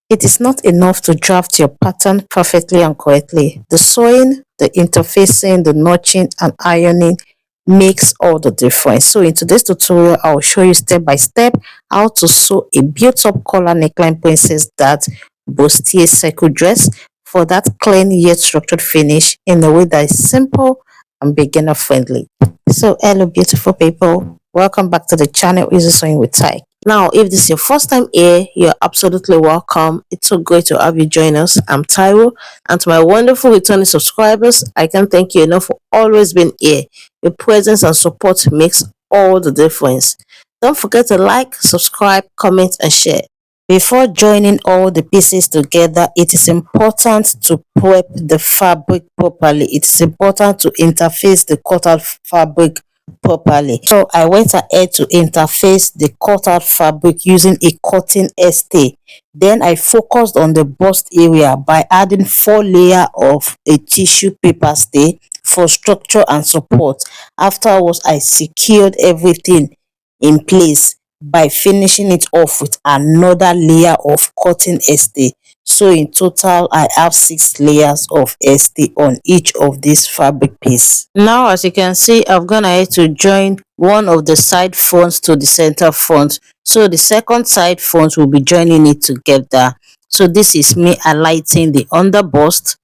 It is not enough to draft your pattern perfectly and correctly. The sewing, the interfacing, the notching and ironing makes all the difference. So in today's tutorial, I'll show you step by step how to sew a built-up collar neckline princess dart bustier circle dress for that clean yet structured finish in a way that is simple and beginner friendly. So hello beautiful people, welcome back to the channel Easy Sewing with Ty. Now, if this is your first time here, you're absolutely welcome. It's so great to have you join us. I'm Tyro, and to my wonderful returning subscribers, I can't thank you enough for always being here. Your presence and support makes all the difference. Don't forget to like, subscribe, comment, and share. Before joining all the pieces together, it is important to prep the fabric properly. It is important to interface the cut out fabric properly. So I went ahead to interface the cut out fabric using a cutting stay. Then I focused on the bust area by adding 4 layers of a tissue paper stay for structure and support. Afterwards, I secured everything in place by finishing it off with another layer of cotton stay. So in total, I have 6 layers of stay on each of these fabric pieces. Now, as you can see, I've gone ahead to join one of the side fronts to the center front. So the second side front will be joining it together. So this is me highlighting the underbust,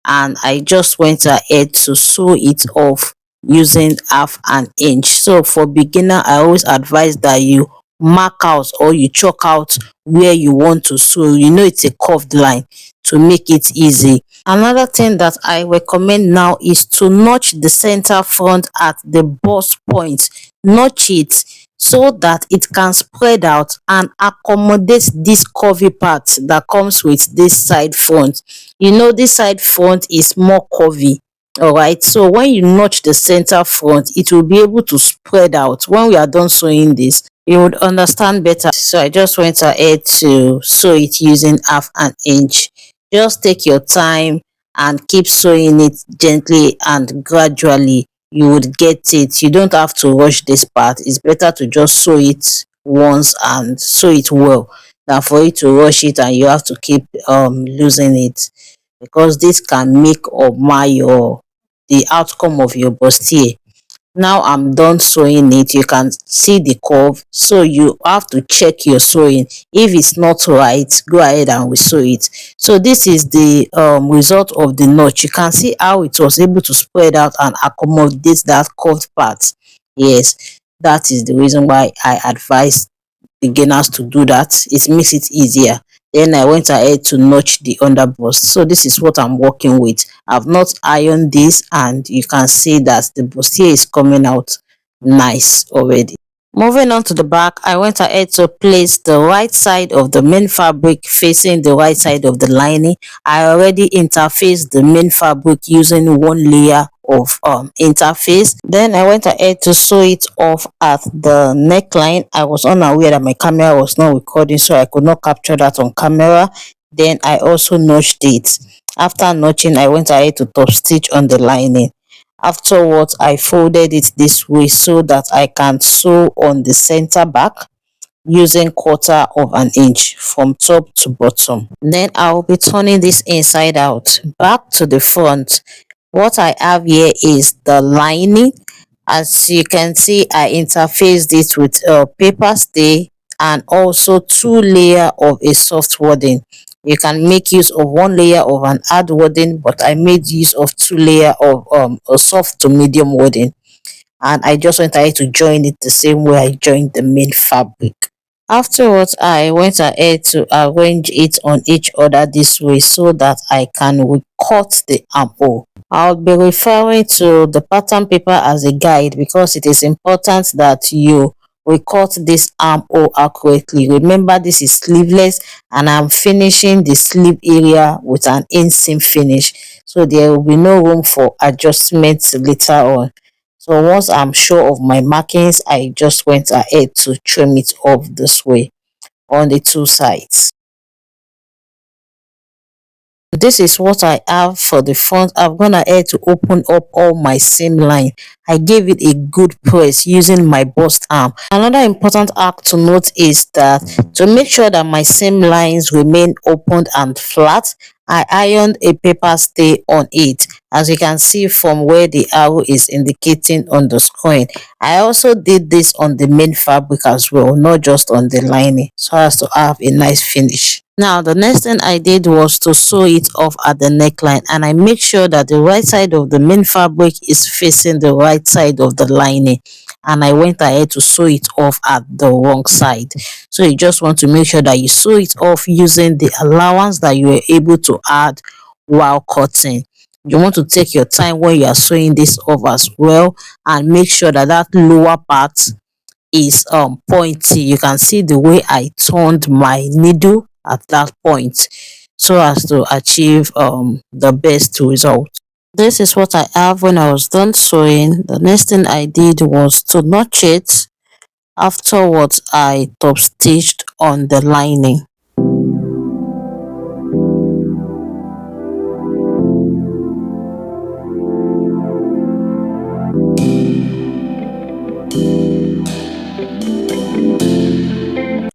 and I just went ahead to sew it off using 1/2 inch. So for beginner, I always advise that you mark out or you chalk out where you want to sew. You know it's a curved line to make it easy. Another thing that I recommend now is to notch the center front at the bust point. Notch it so that it can spread out and accommodate this curvy part that comes with this side front. You know this side front is more curvy. Alright, so when you notch the center front, it will be able to spread out. When we are done sewing this, you would understand better. So I just went ahead to sew it using 1/2 inch. Just take your time and keep sewing it gently and gradually. You would get it. You don't have to rush this part. It's better to just sew it once and sew it well than for you to rush it and you have to keep losing it, because this can make or mar the outcome of your bustier. Now I'm done sewing it. You can see the curve, so you have to check your sewing. If it's not right, go ahead and resew it. So this is the result of the notch. You can see how it was able to spread out and accommodate that curved part. Yes, that is the reason why I advise beginners to do that. It makes it easier. Then I went ahead to notch the underbust. So this is what I'm working with. I've not ironed this, and you can see that the bustier is coming out nice already. Moving on to the back, I went ahead to place the right side of the main fabric facing the right side of the lining. I already interfaced the main fabric using 1 layer of interface. Then I went ahead to sew it off at the neckline. I was unaware that my camera was not recording, so I could not capture that on camera. Then I also notched it. After notching, I went ahead to top stitch on the lining. Afterwards, I folded it this way so that I can sew on the center back using 1/4 inch from top to bottom. Then I will be turning this inside out back to the front. What I have here is the lining. As you can see, I interfaced it with a paper stay and also 2 layers of a soft wadding. You can make use of 1 layer of an hard wadding, but I made use of 2 layers of a soft to medium wadding, and I just went ahead to join it the same way I joined the main fabric. Afterwards, I went ahead to arrange it on each other this way so that I can recut the armhole. I'll be referring to the pattern paper as a guide because it is important that you recut this armhole accurately. Remember, this is sleeveless and I'm finishing the sleeve area with an inseam finish, so there will be no room for adjustments later on. So once I'm sure of my markings, I just went ahead to trim it off this way on the 2 sides. This is what I have for the front. I've gone ahead to open up all my seam line. I gave it a good press using my bust arm. Another important act to note is that to make sure that my seam lines remain opened and flat, I ironed a paper stay on it, as you can see from where the arrow is indicating on the screen. I also did this on the main fabric as well, not just on the lining, so as to have a nice finish. Now the next thing I did was to sew it off at the neckline, and I make sure that the right side of the main fabric is facing the right side of the lining, and I went ahead to sew it off at the wrong side. So you just want to make sure that you sew it off using the allowance that you were able to add while cutting. You want to take your time when you are sewing this off as well, and make sure that that lower part is pointy. You can see the way I turned my needle at that point, so as to achieve the best result. This is what I have when I was done sewing. The next thing I did was to notch it. Afterwards, I top stitched on the lining.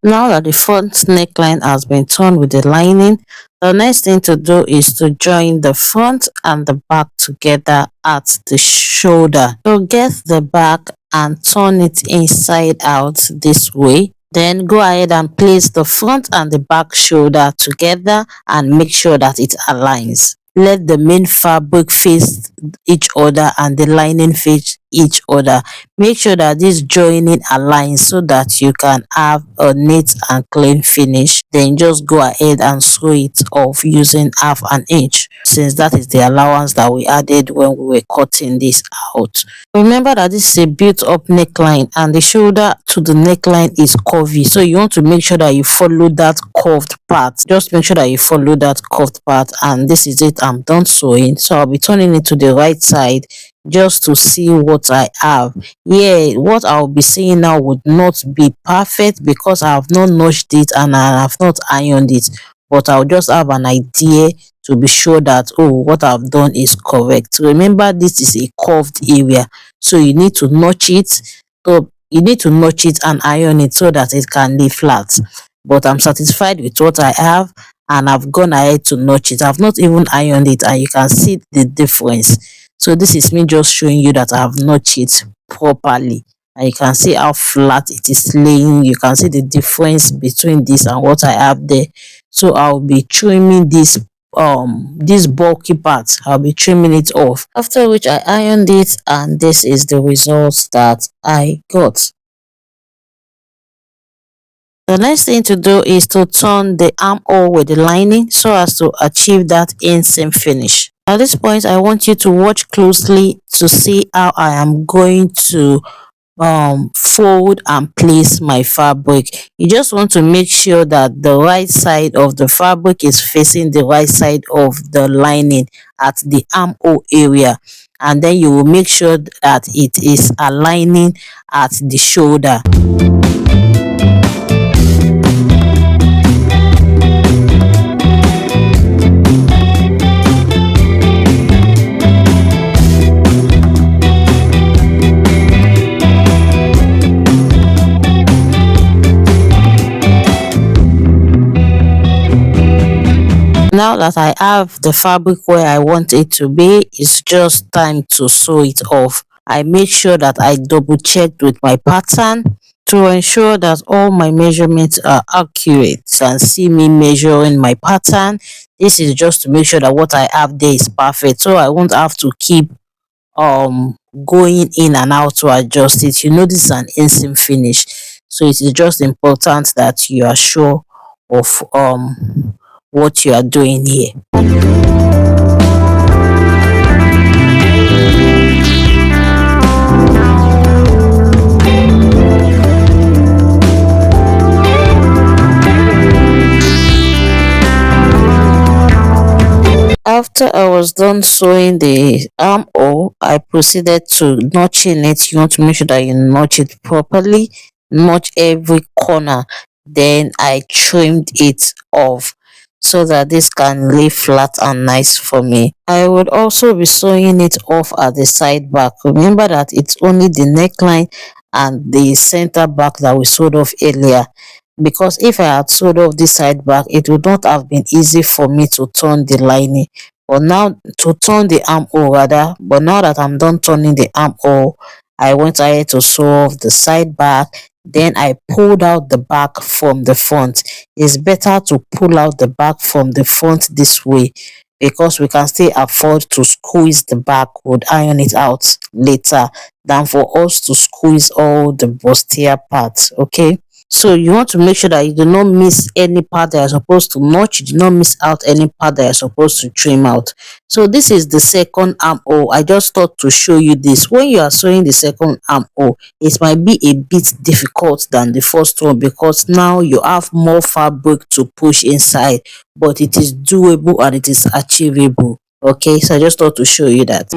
Now that the front neckline has been torn with the lining, the next thing to do is to join the front and the back together at the shoulder. So get the back and turn it inside out this way. Then go ahead and place the front and the back shoulder together and make sure that it aligns. Let the main fabric face each other and the lining face each other. Make sure that this joining aligns so that you can have a neat and clean finish. Then just go ahead and sew it off using half an inch, since that is the allowance that we added when we were cutting this out. Remember that this is a built up neckline and the shoulder to the neckline is curvy, so you want to make sure that you follow that curved part. Just make sure that you follow that curved part, and this is it. I'm done sewing, so I'll be turning it to the right side just to see what I have. Yeah, what I'll be seeing now would not be perfect because I have not notched it and I have not ironed it, but I'll just have an idea to be sure that, oh, what I've done is correct. Remember, this is a curved area, so you need to notch it. So you need to notch it and iron it so that it can lay flat. But I'm satisfied with what I have, and I've gone ahead to notch it. I've not even ironed it, and you can see the difference. So this is me just showing you that I have notched it properly, and you can see how flat it is laying. You can see the difference between this and what I have there. So I'll be trimming this bulky part. I'll be trimming it off, after which I ironed it, and this is the result that I got. The next thing to do is to turn the armhole with the lining so as to achieve that inseam finish. At this point, I want you to watch closely to see how I am going to fold and place my fabric. You just want to make sure that the right side of the fabric is facing the right side of the lining at the armhole area, and then you will make sure that it is aligning at the shoulder. Now that I have the fabric where I want it to be, it's just time to sew it off. I make sure that I double checked with my pattern to ensure that all my measurements are accurate. You can see me measuring my pattern. This is just to make sure that what I have there is perfect, so I won't have to keep going in and out to adjust it. You know, this is an inseam finish, so it is just important that you are sure of what you are doing here. After I was done sewing the armhole, I proceeded to notching it. You want to make sure that you notch it properly, notch every corner. Then I trimmed it off. so that this can lay flat and nice for me. I would also be sewing it off at the side back. Remember that it's only the neckline and the center back that we sewed off earlier, because if I had sewed off this side back, it would not have been easy for me to turn the lining, but now to turn the armhole rather. But now that I'm done turning the armhole, I went ahead to sew off the side back. Then I pulled out the back from the front. It's better to pull out the back from the front this way, because we can still afford to squeeze the back, would iron it out later, than for us to squeeze all the bustier parts. Okay, so you want to make sure that you do not miss any part that you're supposed to notch, you do not miss out any part that you're supposed to trim out. So this is the second armhole. I just thought to show you this. When you are sewing the second armhole, it might be a bit difficult than the first one, because now you have more fabric to push inside, but it is doable and it is achievable. Okay, so I just thought to show you that.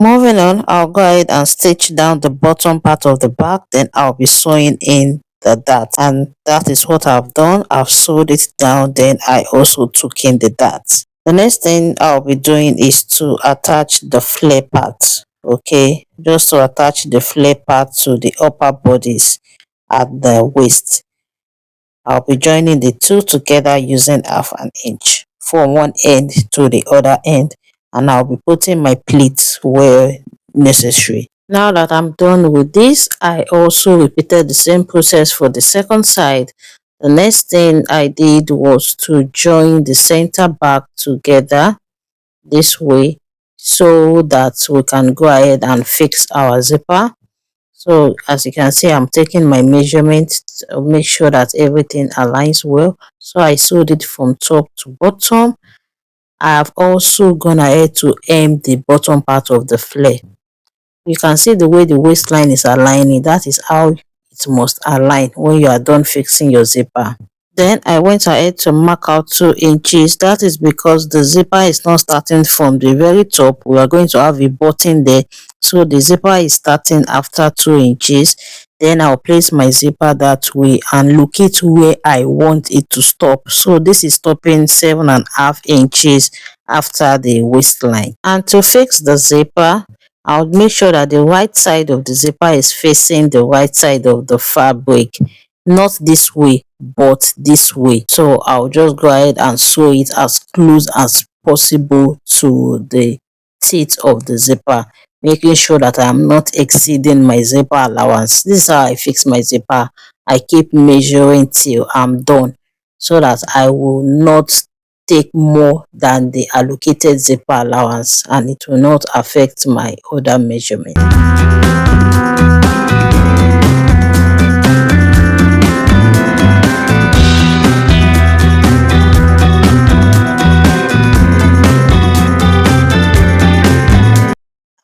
Moving on, I'll go ahead and stitch down the bottom part of the back, then I'll be sewing in the dart, and that is what I've done. I've sewed it down, then I also took in the dart. The next thing I'll be doing is to attach the flare part. Okay, just to attach the flare part to the upper bodice at the waist. I'll be joining the two together using half an inch from one end to the other end, and I'll be putting my pleats where necessary. Now that I'm done with this, I also repeated the same process for the second side. The next thing I did was to join the center back together this way, so that we can go ahead and fix our zipper. So as you can see, I'm taking my measurement to make sure that everything aligns well. So I sewed it from top to bottom. I have also gone ahead to hem the bottom part of the flare. You can see the way the waistline is aligning. That is how it must align when you are done fixing your zipper. Then I went ahead to mark out 2 inches. That is because the zipper is not starting from the very top. We are going to have a button there. So the zipper is starting after 2 inches. Then I'll place my zipper that way and locate where I want it to stop. So this is stopping 7.5 inches after the waistline. And to fix the zipper, I'll make sure that the right side of the zipper is facing the right side of the fabric. Not this way, but this way. So I'll just go ahead and sew it as close as possible to the teeth of the zipper, making sure that I'm not exceeding my zipper allowance. This is how I fix my zipper. I keep measuring till I'm done, so that I will not take more than the allocated zipper allowance, and it will not affect my other measurement.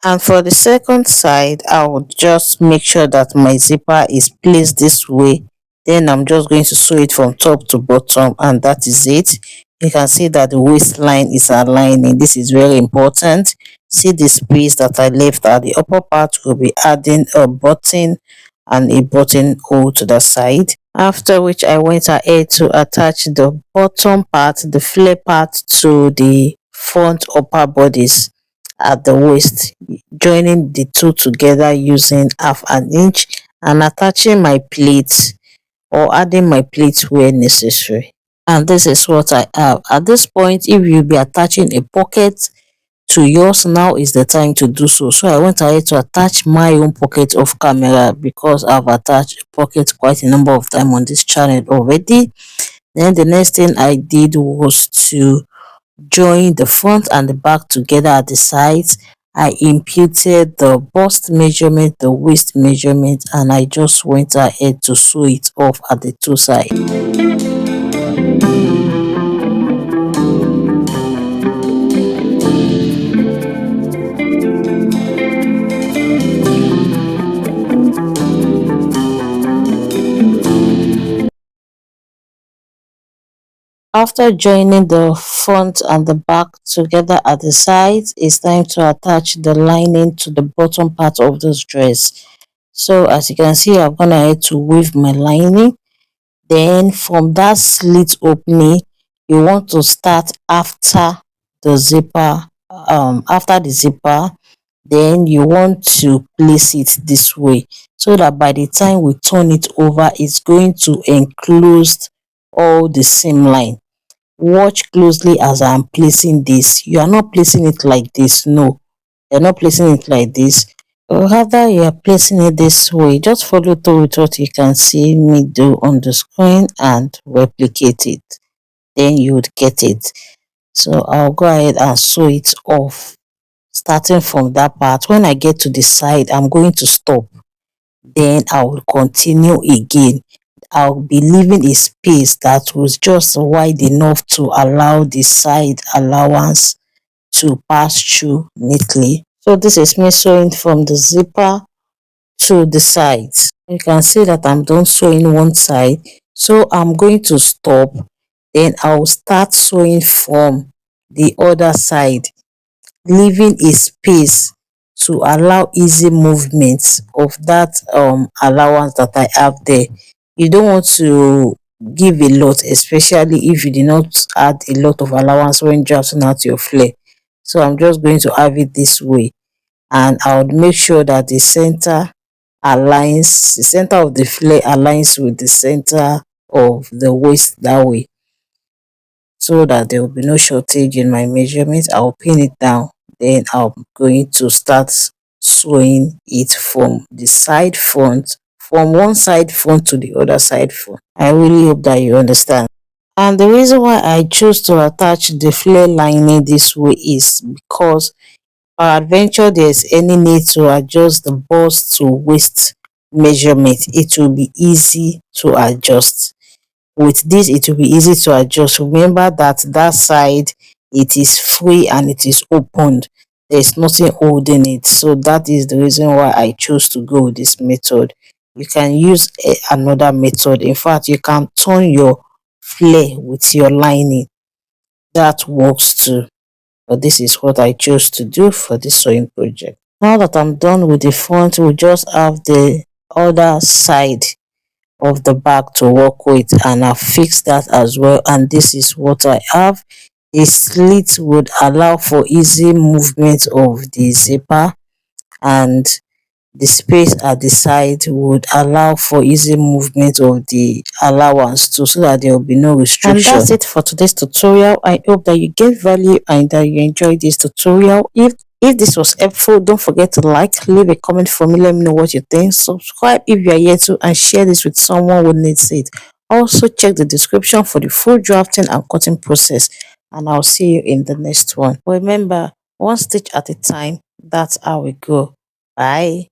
And for the second side, I will just make sure that my zipper is placed this way. Then I'm just going to sew it from top to bottom, and that is it. You can see that the waistline is aligning. This is very important. See the space that I left at the upper part. Will be adding a button and a buttonhole to the side. After which I went ahead to attach the bottom part, the flare part, to the front upper bodice at the waist, joining the two together using half an inch and attaching my pleats or adding my pleats where necessary. And this is what I have. At this point, if you'll be attaching a pocket to yours, now is the time to do so. So I went ahead to attach my own pocket off camera, because I've attached a pocket quite a number of times on this channel already. Then the next thing I did was to join the front and the back together at the sides. I imputed the bust measurement, the waist measurement, and I just went ahead to sew it off at the two sides. After joining the front and the back together at the sides, it's time to attach the lining to the bottom part of this dress. So as you can see, I've gone ahead to weave my lining. Then from that slit opening, you want to start after the zipper. After the zipper, then you want to place it this way so that by the time we turn it over, it's going to enclose all the seam line. Watch closely as I'm placing this. You are not placing it like this. No, you're not placing it like this. Rather, you are placing it this way. Just follow through with what you can see me do on the screen and replicate it. Then you would get it. So I'll go ahead and sew it off. Starting from that part, when I get to the side, I'm going to stop. Then I will continue again. I'll be leaving a space that was just wide enough to allow the side allowance to pass through neatly. So this is me sewing from the zipper to the sides. You can see that I'm done sewing one side. So I'm going to stop. Then I'll start sewing from the other side, leaving a space to allow easy movements of that allowance that I have there. You don't want to give a lot, especially if you did not add a lot of allowance when drafting out your flare. So I'm just going to have it this way, and I would make sure that the center aligns, the center of the flare aligns with the center of the waist that way, so that there will be no shortage in my measurements. I'll pin it down. Then I'm going to start sewing it from the side front, from one side front to the other side front. I really hope that you understand. And the reason why I chose to attach the flare lining this way is because peradventure there's any need to adjust the bust to waist measurement, it will be easy to adjust. With this, it will be easy to adjust. Remember that that side, it is free and it is opened. There's nothing holding it. So that is the reason why I chose to go with this method. You can use another method. In fact, you can turn your flare with your lining. That works too. But this is what I chose to do for this sewing project. Now that I'm done with the front, we just have the other side of the back to work with, and I fixed that as well. And this is what I have. A slit would allow for easy movement of the zipper, and the space at the side would allow for easy movement of the allowance too, so that there will be no restriction. And that's it for today's tutorial. I hope that you get value and that you enjoyed this tutorial. If this was helpful, don't forget to like, leave a comment for me, let me know what you think, subscribe if you are yet to, and share this with someone who needs it. Also check the description for the full drafting and cutting process, and I'll see you in the next one. Remember, one stitch at a time. That's how we go. Bye.